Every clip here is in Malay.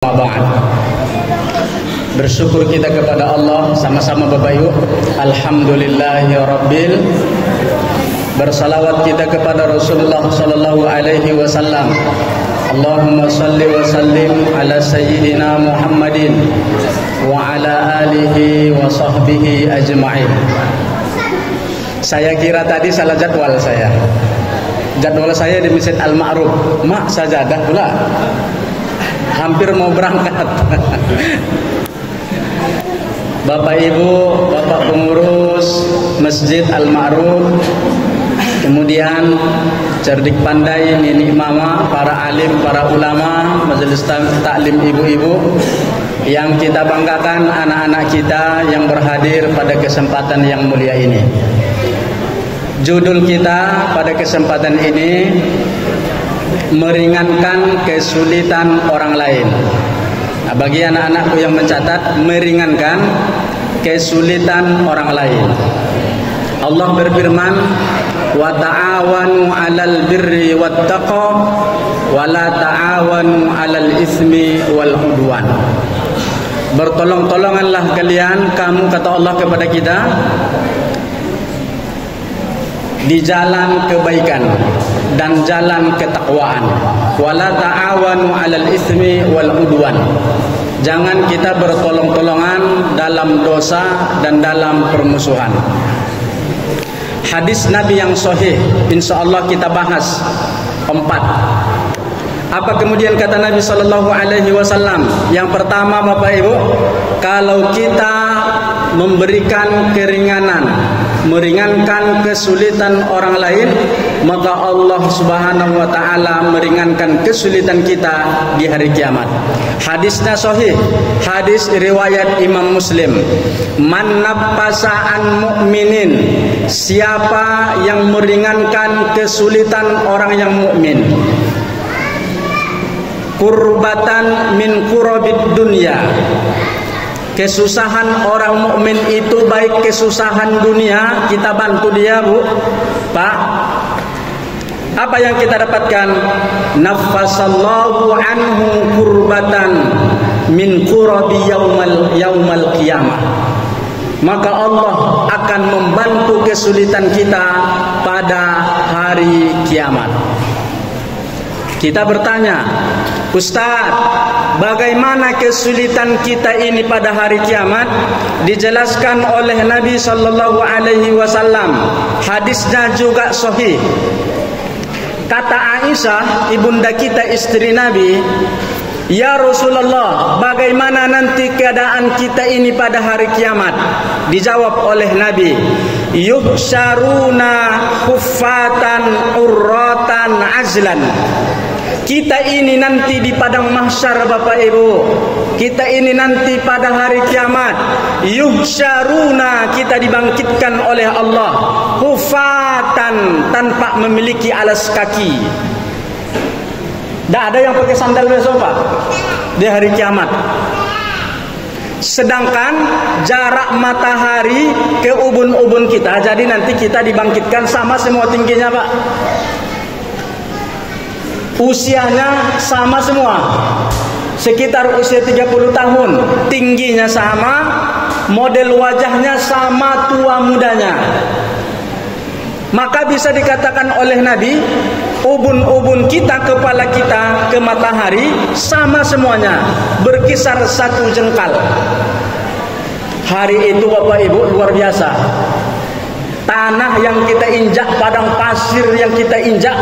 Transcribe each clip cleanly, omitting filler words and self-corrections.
Ba'd. Bersyukur kita kepada Allah sama-sama Bapak Ibu. Alhamdulillahirabbil. Bersalawat kita kepada Rasulullah sallallahu alaihi wasallam. Allahumma salli wa sallim ala sayyidina Muhammadin wa ala alihi wa sahbihi ajma'in. Saya kira tadi salah jadwal saya. Jadwal saya di Masjid Al-Ma'ruf. Mak sajadah pula. Hampir mau berangkat. Bapak Ibu, Bapak pengurus Masjid Al-Ma'ruf, kemudian cerdik pandai Nini Mama, para alim, para ulama, majelis taklim ibu-ibu, yang kita banggakan anak-anak kita yang berhadir pada kesempatan yang mulia ini. Judul kita pada kesempatan ini, meringankan kesulitan orang lain. Nah, bagi anak-anakku yang mencatat, meringankan kesulitan orang lain. Allah berfirman, wa ta'awanu 'alal birri wattaqwa wa la ta'awanu 'alal ismi wal 'udwan. Bertolong-tolonganlah kalian, kamu kata Allah kepada kita, di jalan kebaikan dan jalan ketakwaan. Wala ta'awanu 'alal ismi wal 'udwan. Jangan kita bertolong-tolongan dalam dosa dan dalam permusuhan. Hadis Nabi yang sahih, insyaallah kita bahas 4. Apa kemudian kata Nabi sallallahu alaihi wasallam? Yang pertama Bapak Ibu, kalau kita memberikan keringanan, meringankan kesulitan orang lain, maka Allah Subhanahu wa taala meringankan kesulitan kita di hari kiamat. Hadisnya sahih, hadis riwayat Imam Muslim. Man naffasa an mu'minin, siapa yang meringankan kesulitan orang yang mukmin, kurbatan min kurabid dunya, kesusahan orang mukmin itu baik kesusahan dunia, kita bantu dia Bu, Pak. Apa yang kita dapatkan? Naffasallahu anhu kurbatan min kurabi yaumal qiyamah. Maka Allah akan membantu kesulitan kita pada hari kiamat. Kita bertanya, Ustaz, bagaimana kesulitan kita ini pada hari kiamat? Dijelaskan oleh Nabi sallallahu alaihi wasallam. Hadisnya juga sahih. Kata Aisyah, ibunda kita, istri Nabi, ya Rasulullah, bagaimana nanti keadaan kita ini pada hari kiamat? Dijawab oleh Nabi, yuhsyaruna huffatan urratan azlan. Kita ini nanti di padang mahsyar Bapak Ibu, kita ini nanti pada hari kiamat, yuhsyaruna, kita dibangkitkan oleh Allah, hufatan, tanpa memiliki alas kaki. Tidak ada yang pakai sandal besok Pak di hari kiamat. Sedangkan jarak matahari ke ubun-ubun kita, jadi nanti kita dibangkitkan sama semua tingginya Pak. Usianya sama semua, sekitar usia 30 tahun, tingginya sama, model wajahnya sama, tua mudanya. Maka bisa dikatakan oleh Nabi, ubun-ubun kita, kepala kita ke matahari sama semuanya, berkisar 1 jengkal. Hari itu Bapak Ibu luar biasa. Tanah yang kita injak, padang pasir yang kita injak,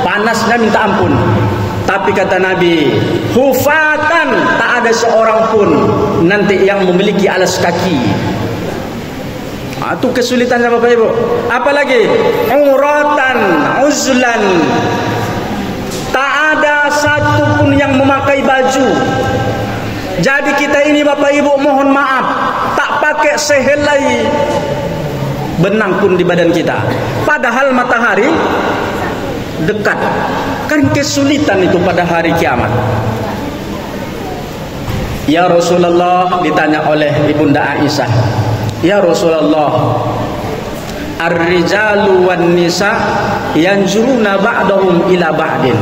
panasnya minta ampun. Tapi kata Nabi, hufatan, tak ada seorang pun nanti yang memiliki alas kaki. Itu kesulitannya Bapak Ibu. Apalagi uratan uzlan, tak ada satu pun yang memakai baju. Jadi kita ini Bapak Ibu mohon maaf, tak pakai sehelai benang pun di badan kita. Padahal matahari dekat. Kan kesulitan itu pada hari kiamat. Ya Rasulullah, ditanya oleh ibunda Aisyah, ya Rasulullah, ar-rijalu wan nisa yanzuruna ba'dahum ila ba'din.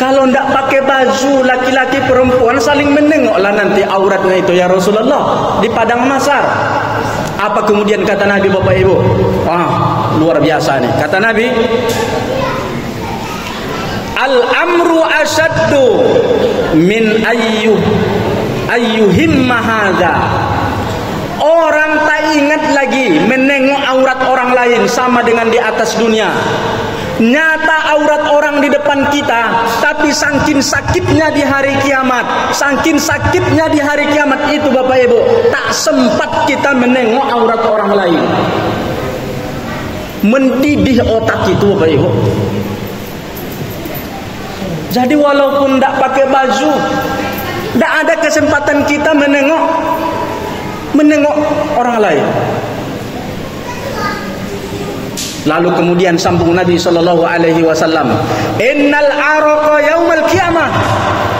Kalau ndak pakai baju, laki-laki perempuan saling menengoklah nanti auratnya itu ya Rasulullah di padang mahsyar. Apa kemudian kata Nabi Bapak Ibu? Luar biasa nih. Kata Nabi, al-amru asyaddu min ayyuhimma hadza. Orang tak ingat lagi menengok aurat orang lain sama dengan di atas dunia. Nyata aurat orang di depan kita, tapi saking sakitnya di hari kiamat, saking sakitnya di hari kiamat itu Bapak Ibu, tak sempat kita menengok aurat orang lain. Mendidih otak itu Bapak Ibu. Jadi walaupun tak pakai baju, tak ada kesempatan kita menengok orang lain. Lalu kemudian sambung Nabi sallallahu alaihi wasallam, "Innal araqa yaumal qiyamah."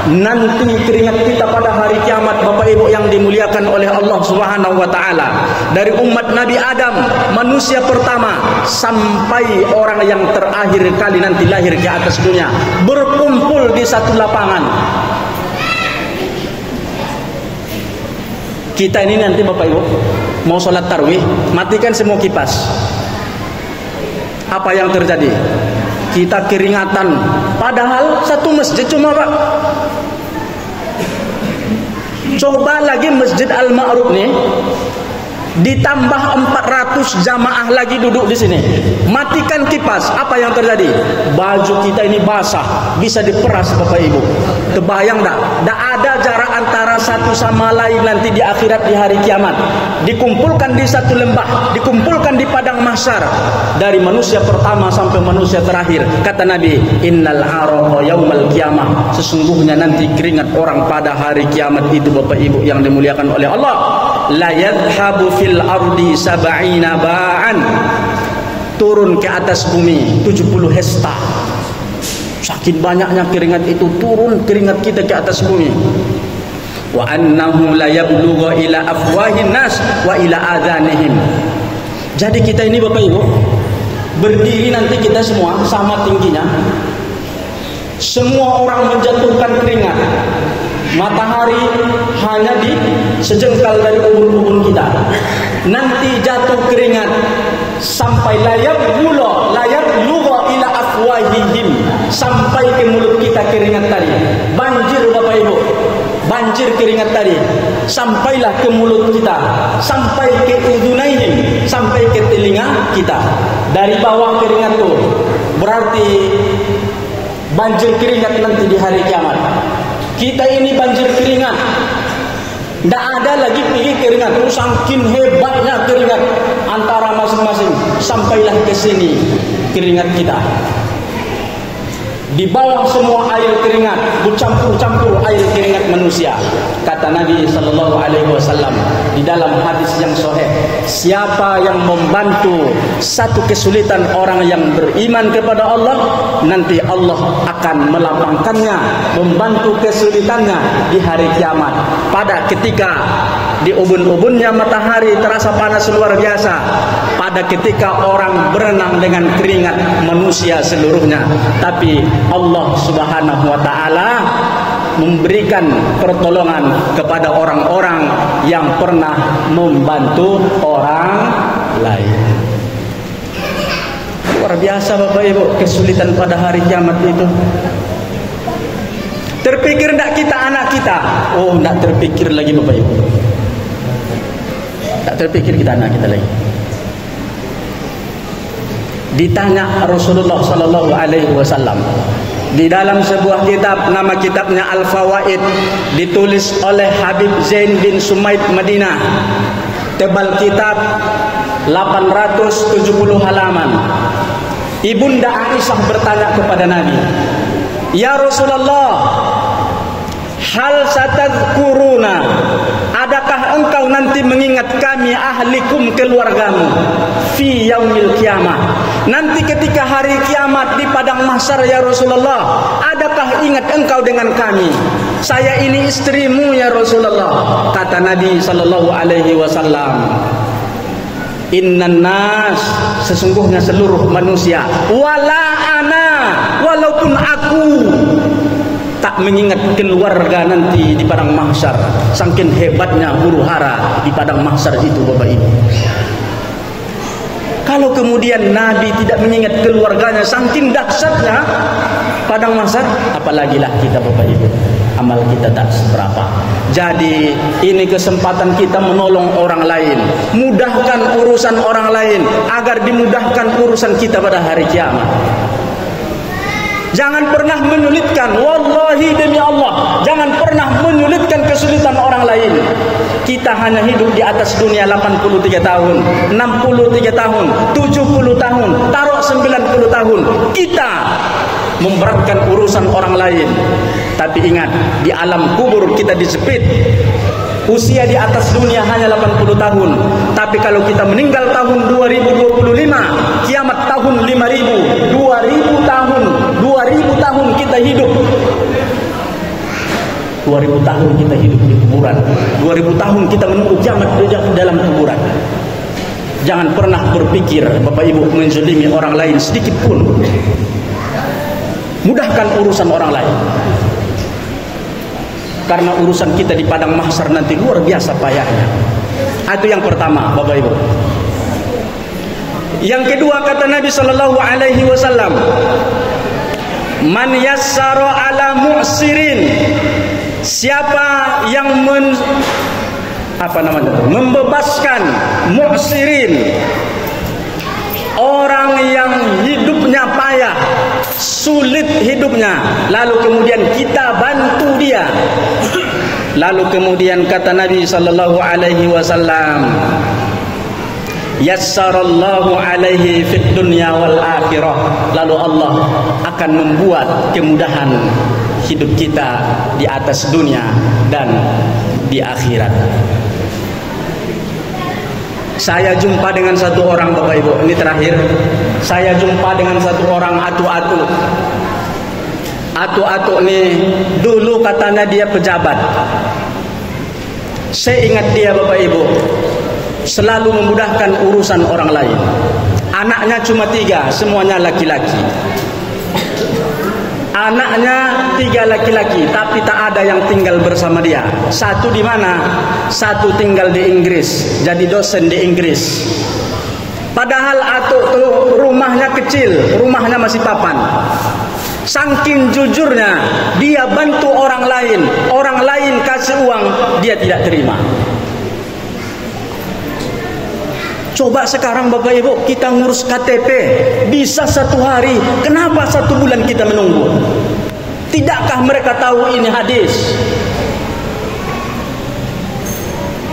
Nanti keringat kita pada hari kiamat Bapak Ibu yang dimuliakan oleh Allah Subhanahu wa taala, dari umat Nabi Adam, manusia pertama sampai orang yang terakhir kali nanti lahir ke atas dunia, berkumpul di satu lapangan. Kita ini nanti Bapak Ibu mau sholat tarawih, matikan semua kipas. Apa yang terjadi? Kita keringatan, padahal satu masjid cuma Pak. Coba lagi Masjid Al-Ma'ruf nih, ditambah 400 jamaah lagi duduk di sini. Matikan kipas, apa yang terjadi? Baju kita ini basah, bisa diperas Bapak Ibu. Kebayang tak? Tak ada jarak antara satu sama lain nanti di akhirat di hari kiamat. Dikumpulkan di satu lembah, dikumpulkan di padang mahsyar, dari manusia pertama sampai manusia terakhir. Kata Nabi, innal araqa yaumal qiyamah. Sesungguhnya nanti keringat orang pada hari kiamat itu Bapak Ibu yang dimuliakan oleh Allah, la yadhhabu fil ardi sab'ina ba'an. Turun ke atas bumi 70 hesta. Saking banyaknya keringat itu, turun keringat kita ke atas bumi. Wa annahu la yablughu ila afwahin nas wa ila adhanihim. Jadi kita ini Bapak Ibu berdiri nanti kita semua sama tingginya. Semua orang menjatuhkan keringat. Matahari hanya di sejengkal dari ubun-ubun kita. Nanti jatuh keringat sampai layak lugo ila afwahihim, sampai ke mulut kita keringat tadi. Banjir Bapak Ibu, banjir keringat tadi, sampailah ke mulut kita, sampai ke udunaihim, sampai ke telinga kita. Dari bawah keringat itu berarti banjir keringat nanti di hari kiamat. Kita ini banjir keringat, tidak ada lagi pergi keringat. Saking hebatnya keringat antara masing-masing, sampailah ke sini keringat kita. Di bawah semua air keringat, bercampur-campur air keringat manusia. Kata Nabi sallallahu alaihi wasallam di dalam hadis yang sahih, siapa yang membantu satu kesulitan orang yang beriman kepada Allah, nanti Allah akan melapangkannya, membantu kesulitannya di hari kiamat. Pada ketika di ubun-ubunnya matahari terasa panas luar biasa, pada ketika orang berenang dengan keringat manusia seluruhnya, tapi Allah Subhanahu wa taala memberikan pertolongan kepada orang-orang yang pernah membantu orang lain. Luar biasa Bapak Ibu kesulitan pada hari kiamat itu. Terpikir enggak kita anak kita? Oh, enggak terpikir lagi Bapak Ibu. Tak terpikir kita anak kita lagi. Ditanya Rasulullah sallallahu alaihi wasallam di dalam sebuah kitab, nama kitabnya Al-Fawaid, ditulis oleh Habib Zain bin Sumaid Madinah. Tebal kitab 870 halaman. Ibunda Aisyah bertanya kepada Nabi, "Ya Rasulullah, hal satadkuruna, adakah engkau nanti mengingat kami ahlikum, keluargamu, fi yaumil kiamah, nanti ketika hari kiamat di padang mahsyar ya Rasulullah, adakah ingat engkau dengan kami? Saya ini istrimu ya Rasulullah." Kata Nabi sallallahu alaihi wasallam, "Innan nas, sesungguhnya seluruh manusia, wala ana, walaupun aku, mengingat keluarga nanti di padang mahsyar. Saking hebatnya huru-hara di padang mahsyar itu, Bapak Ibu. Kalau kemudian Nabi tidak mengingat keluarganya, saking dahsyatnya padang mahsyar, apalagi lah kita, Bapak Ibu. Amal kita tak seberapa. Jadi ini kesempatan kita menolong orang lain, mudahkan urusan orang lain agar dimudahkan urusan kita pada hari kiamat. Jangan pernah menyulitkan, wallahi demi Allah, jangan pernah menyulitkan kesulitan orang lain. Kita hanya hidup di atas dunia 83 tahun, 63 tahun, 70 tahun, taruh 90 tahun. Kita memberatkan urusan orang lain. Tapi ingat, di alam kubur kita disepit. Usia di atas dunia hanya 80 tahun. Tapi kalau kita meninggal tahun 2025, kiamat tahun 5000, 2000 tahun, 2000 tahun kita hidup. 2000 tahun kita hidup di kuburan. 2000 tahun kita menunggu kiamat dalam kuburan. Jangan pernah berpikir, Bapak Ibu, menzalimi orang lain sedikit pun. Mudahkan urusan orang lain. Karena urusan kita di padang mahsyar nanti luar biasa payahnya. Itu yang pertama, Bapak Ibu. Yang kedua, kata Nabi sallallahu alaihi wasallam, man yassara ala mu'sirin, siapa yang membebaskan mu'sirin, orang yang hidupnya payah, sulit hidupnya, lalu kemudian kita bantu dia. Lalu kemudian kata Nabi sallallahu alaihi wasallam, yassarallahu alaihi fid dunya wal akhirah, lalu Allah akan membuat kemudahan hidup kita di atas dunia dan di akhirat. Saya jumpa dengan satu orang, Bapak Ibu, ini terakhir. Saya jumpa dengan satu orang atu-atu. Atu-atu nih, dulu katanya dia pejabat. Saya ingat dia, Bapak Ibu, selalu memudahkan urusan orang lain. Anaknya cuma 3, semuanya laki-laki. Anaknya 3 laki-laki, tapi tak ada yang tinggal bersama dia. Satu di mana? Satu tinggal di Inggris, jadi dosen di Inggris. Padahal atuk tu rumahnya kecil, rumahnya masih papan. Saking jujurnya, dia bantu orang lain kasih uang, dia tidak terima. Coba sekarang Bapak Ibu, kita ngurus KTP bisa 1 hari, kenapa 1 bulan kita menunggu? Tidakkah mereka tahu ini hadis?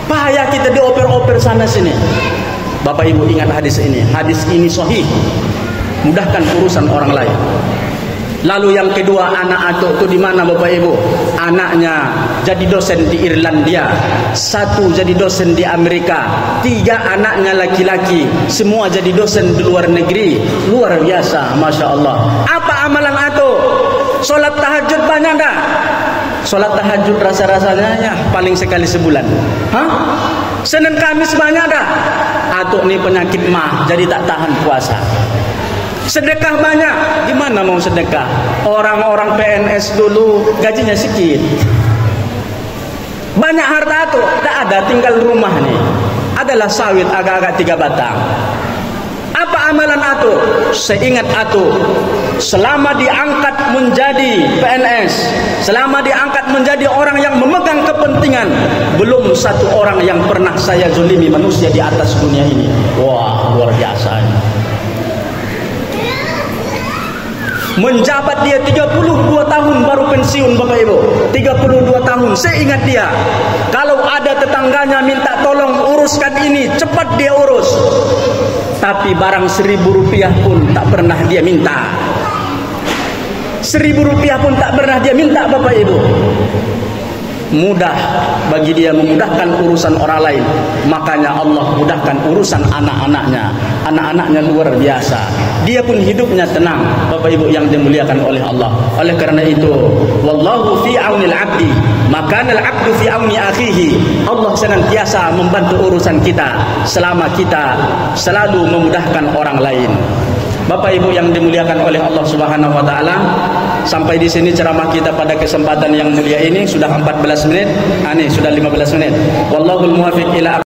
Payah kita dioper-oper sana sini. Bapak Ibu ingat hadis ini sahih. Mudahkan urusan orang lain. Lalu yang kedua, anak atuk itu di mana, Bapak Ibu? Anaknya jadi dosen di Irlandia, 1 jadi dosen di Amerika, 3 anaknya laki-laki, semua jadi dosen di luar negeri. Luar biasa, Masya Allah. Apa amalan atuk? Sholat tahajud banyak tak? Sholat tahajud rasa-rasanya ya paling sekali sebulan. Senin Kamis banyak tak? Atuk ni penyakit mah, jadi tak tahan puasa. Sedekah banyak, gimana mau sedekah? Orang-orang PNS dulu gajinya sedikit. Banyak harta tuh, tak ada, tinggal rumah nih. Adalah sawit agak-agak 3 batang. Apa amalan atu? Seingat atu, selama diangkat menjadi PNS, selama diangkat menjadi orang yang memegang kepentingan, belum 1 orang yang pernah saya zalimi manusia di atas dunia ini. Wah, luar biasa ini. Menjabat dia 32 tahun baru pensiun, Bapak Ibu. 32 tahun, saya ingat dia. Kalau ada tetangganya minta tolong uruskan ini, cepat dia urus. Tapi barang Rp1.000 pun tak pernah dia minta. Rp1.000 pun tak pernah dia minta, Bapak Ibu. Mudah bagi dia memudahkan urusan orang lain. Makanya Allah mudahkan urusan anak-anaknya. Anak-anaknya luar biasa. Dia pun hidupnya tenang, Bapak Ibu yang dimuliakan oleh Allah. Oleh karena itu, wallahu fi aunil abdi, maka al abdu fi auni akhihi. Allah senantiasa membantu urusan kita selama kita selalu memudahkan orang lain. Bapak Ibu yang dimuliakan oleh Allah Subhanahu wa taala, sampai di sini ceramah kita pada kesempatan yang mulia ini. Sudah 14 menit, sudah 15 menit. Wallahul muwaffiq ila